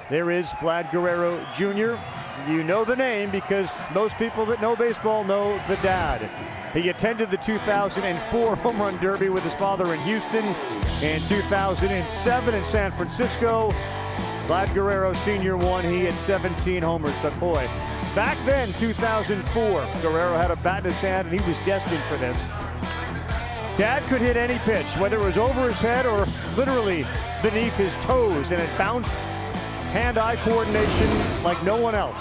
There is Vlad Guerrero Jr. You know the name because most people that know baseball know the dad. He attended the 2004 Home Run Derby with his father in Houston. In 2007 in San Francisco, Vlad Guerrero Sr. won. He had 17 homers, but boy, back then, 2004, Guerrero had a bat in his hand, and he was destined for this. Dad could hit any pitch, whether it was over his head or literally beneath his toes, and it bounced hand-eye coordination like no one else.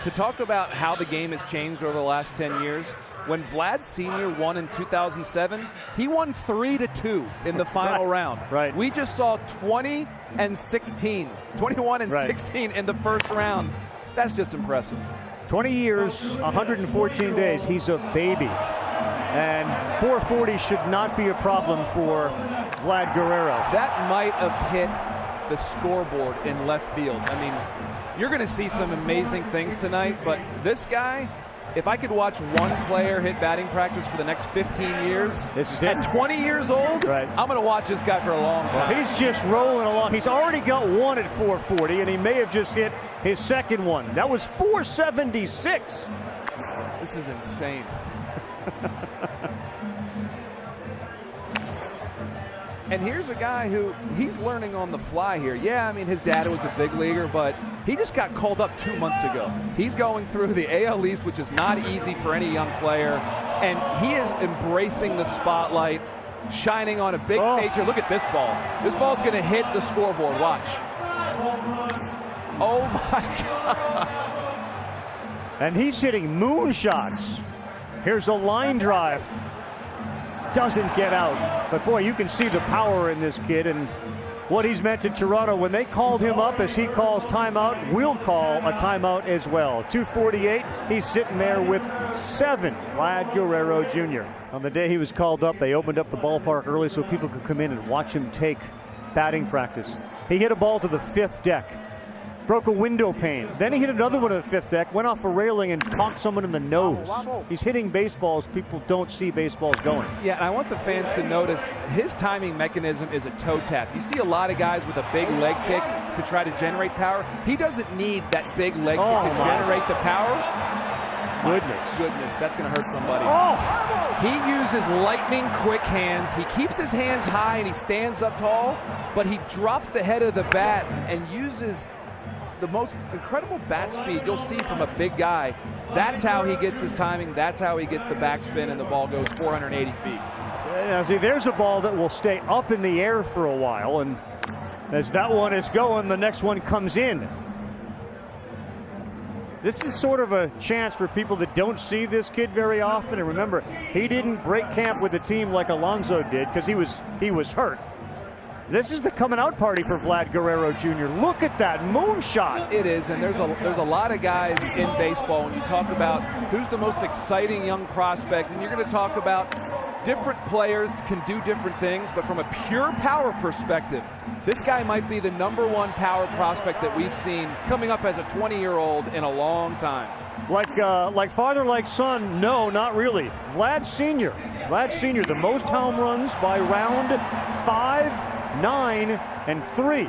To talk about how the game has changed over the last 10 years, when Vlad Sr. won in 2007, he won 3-2 in the final round. Right. We just saw 21 and 16 in the first round. That's just impressive. 20 years, 114 days. He's a baby. And 440 should not be a problem for Vlad Guerrero. That might have hit the scoreboard in left field. I mean, you're going to see some amazing things tonight, but this guy, if I could watch one player hit batting practice for the next 15 years, this is it. At 20 years old, right. I'm going to watch this guy for a long time. Well, he's just rolling along. He's already got one at 440, and he may have just hit his second one. That was 476. This is insane. And here's a guy who, he's learning on the fly here. Yeah, I mean, his dad was a big leaguer, but he just got called up 2 months ago. He's going through the AL East, which is not easy for any young player, and he is embracing the spotlight, shining on a big stage here. Look at this ball. This ball's going to hit the scoreboard. Watch. Oh, my God. And he's hitting moonshots. Here's a line drive. Doesn't get out. But, boy, you can see the power in this kid and what he's meant to Toronto. When they called him up, as he calls timeout, we'll call a timeout as well. 2:48, he's sitting there with 7. Vlad Guerrero Jr. On the day he was called up, they opened up the ballpark early so people could come in and watch him take batting practice. He hit a ball to the 5th deck. Broke a window pane. Then he hit another one on the 5th deck, went off a railing and caught someone in the nose. He's hitting baseballs people don't see baseballs going. Yeah, and I want the fans to notice his timing mechanism is a toe tap. You see a lot of guys with a big leg kick to try to generate power. He doesn't need that big leg kick to generate the power. Goodness, that's going to hurt somebody. He uses lightning quick hands. He keeps his hands high and he stands up tall, but he drops the head of the bat and uses the most incredible bat speed you'll see from a big guy. That's how he gets his timing. That's how he gets the backspin, and the ball goes 480 feet. Now, see, there's a ball that will stay up in the air for a while, and as that one is going, the next one comes in. This is sort of a chance for people that don't see this kid very often. And remember, he didn't break camp with the team like Alonso did because he was hurt. This is the coming out party for Vlad Guerrero Jr. Look at that moonshot. It is, and there's a lot of guys in baseball when you talk about who's the most exciting young prospect, and you're going to talk about different players can do different things, but from a pure power perspective, this guy might be the #1 power prospect that we've seen coming up as a 20-year-old in a long time. Like father, like son, no, not really. Vlad Sr., the most home runs by round 5, 9, and 3.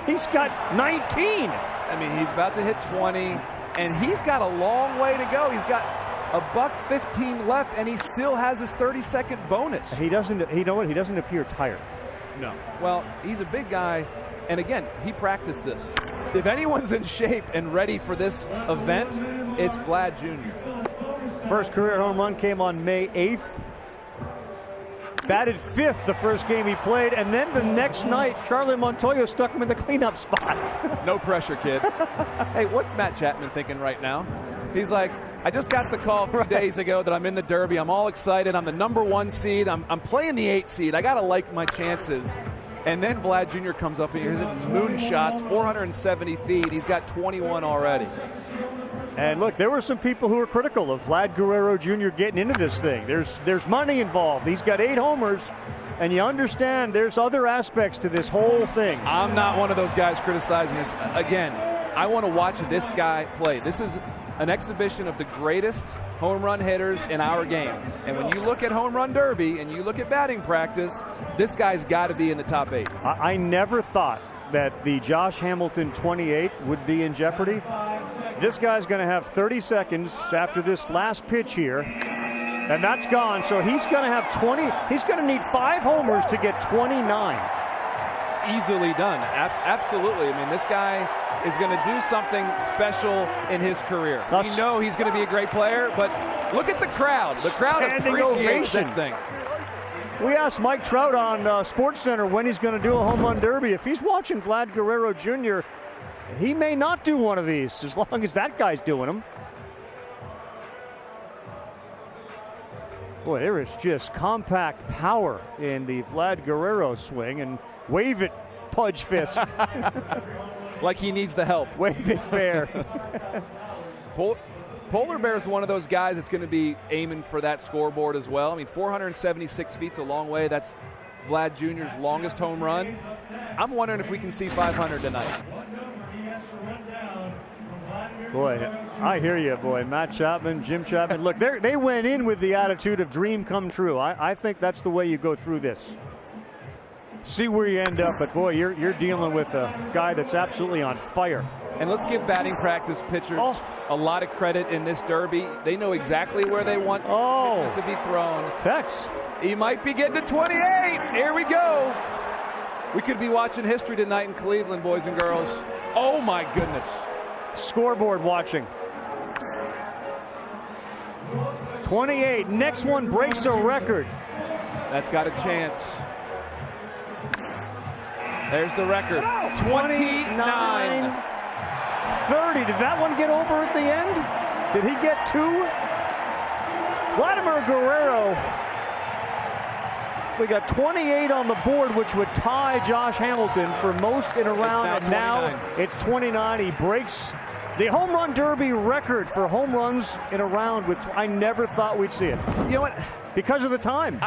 He's got 19. I mean, he's about to hit 20, and he's got a long way to go. He's got $1.15 left, and he still has his 30-second bonus. He doesn't. You know what? He doesn't appear tired. No. Well, he's a big guy, and again, he practiced this. If anyone's in shape and ready for this event, it's Vlad Jr. First career home run came on May 8th. Batted 5th the first game he played, and then the next night, Charlie Montoyo stuck him in the cleanup spot. No pressure, kid. Hey, what's Matt Chapman thinking right now? He's like, I just got the call 3 days ago that I'm in the Derby. I'm all excited. I'm the #1 seed. I'm playing the 8th seed. I got to like my chances. And then Vlad Jr. comes up and he's hitting moonshots, 470 feet. He's got 21 already. And look, there were some people who were critical of Vlad Guerrero Jr. getting into this thing. There's money involved. He's got 8 homers, and you understand there's other aspects to this whole thing. I'm not one of those guys criticizing this. Again, I want to watch this guy play. This is an exhibition of the greatest home run hitters in our game. And when you look at home run derby and you look at batting practice, this guy's got to be in the top 8. I never thought that the Josh Hamilton 28 would be in jeopardy. This guy's going to have 30 seconds after this last pitch here, and that's gone. So he's going to have 20. He's going to need 5 homers to get 29. Easily done. Absolutely. I mean, this guy is going to do something special in his career. We know he's going to be a great player, but look at the crowd. The crowd appreciates this thing. We asked Mike Trout on SportsCenter when he's going to do a home run derby. If he's watching Vlad Guerrero Jr., he may not do one of these as long as that guy's doing them. Boy, there is just compact power in the Vlad Guerrero swing, and wave it, Pudge Fist. Like he needs the help. Wave it fair. Polar Bear is one of those guys that's going to be aiming for that scoreboard as well. I mean, 476 feet's a long way. That's Vlad Jr.'s longest home run. I'm wondering if we can see 500 tonight. Boy, I hear you, boy. Matt Chapman, Jim Chapman. Look, they went in with the attitude of dream come true. I think that's the way you go through this. See where you end up, but boy, you're dealing with a guy that's absolutely on fire. And let's give batting practice pitchers a lot of credit in this derby. They know exactly where they want pitches to be thrown. Tex. He might be getting to 28. Here we go. We could be watching history tonight in Cleveland, boys and girls. Oh, my goodness. Scoreboard watching. 28. Next one breaks a record. That's got a chance. There's the record. 29. 30. Did that one get over at the end? Did he get 2? Vladimir Guerrero. We got 28 on the board, which would tie Josh Hamilton for most in a round, and now it's 29. He breaks the home run derby record for home runs in a round, which I never thought we'd see it. You know what? Because of the time.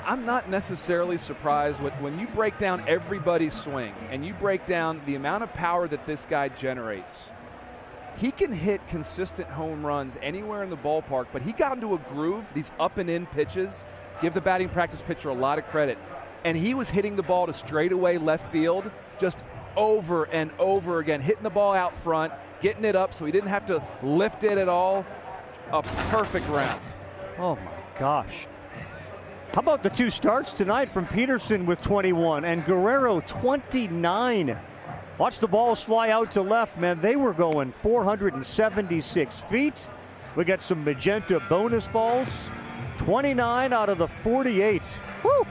I'm not necessarily surprised when you break down everybody's swing and you break down the amount of power that this guy generates. He can hit consistent home runs anywhere in the ballpark, but he got into a groove, these up and in pitches. Give the batting practice pitcher a lot of credit. And he was hitting the ball to straightaway left field just over and over again, hitting the ball out front, getting it up so he didn't have to lift it at all. A perfect round. Oh, my gosh. How about the 2 starts tonight from Peterson with 21 and Guerrero 29? Watch the balls fly out to left, man. They were going 476 feet. We got some magenta bonus balls. 29 out of the 48. Woo!